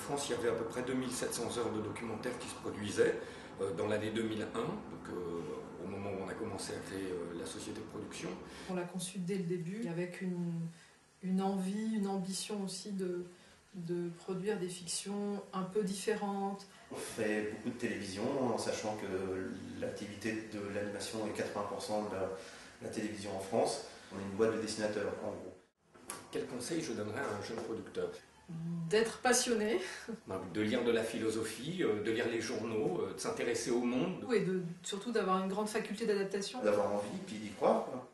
France, il y avait à peu près 2700 heures de documentaires qui se produisaient dans l'année 2001, donc au moment où on a commencé à créer la société de production. On l'a conçu dès le début, avec une envie, une ambition aussi de produire des fictions un peu différentes. On fait beaucoup de télévision en sachant que l'activité de l'animation est 80% de la télévision en France. On est une boîte de dessinateurs en gros. Quel conseil je donnerais à un jeune producteur? D'être passionné. De lire de la philosophie, de lire les journaux, de s'intéresser au monde. Et surtout d'avoir une grande faculté d'adaptation. D'avoir envie, puis d'y croire, quoi.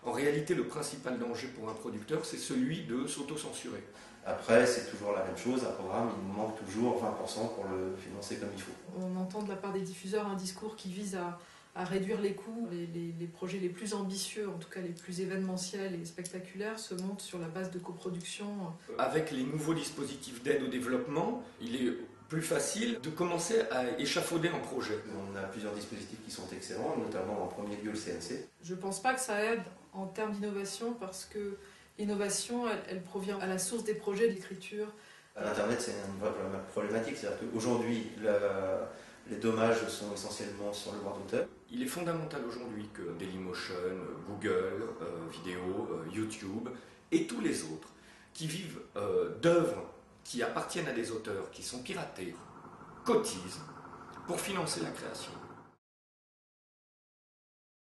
En réalité, le principal danger pour un producteur, c'est celui de s'auto-censurer. Après, c'est toujours la même chose, un programme, il nous manque toujours 20% pour le financer comme il faut. On entend de la part des diffuseurs un discours qui vise à réduire les coûts. Les projets les plus ambitieux, en tout cas les plus événementiels et spectaculaires, se montent sur la base de coproduction. Avec les nouveaux dispositifs d'aide au développement, il est plus facile de commencer à échafauder un projet. On a plusieurs dispositifs qui sont excellents, notamment en premier lieu le CNC. Je ne pense pas que ça aide en termes d'innovation parce que l'innovation, elle provient à la source des projets, de l'écriture. L'Internet, c'est une vraie problématique, c'est-à-dire qu'aujourd'hui, les dommages sont essentiellement sur le droit d'auteur. Il est fondamental aujourd'hui que Dailymotion, Google, Vidéo, YouTube et tous les autres qui vivent d'œuvres qui appartiennent à des auteurs qui sont piratés, cotisent pour financer la création.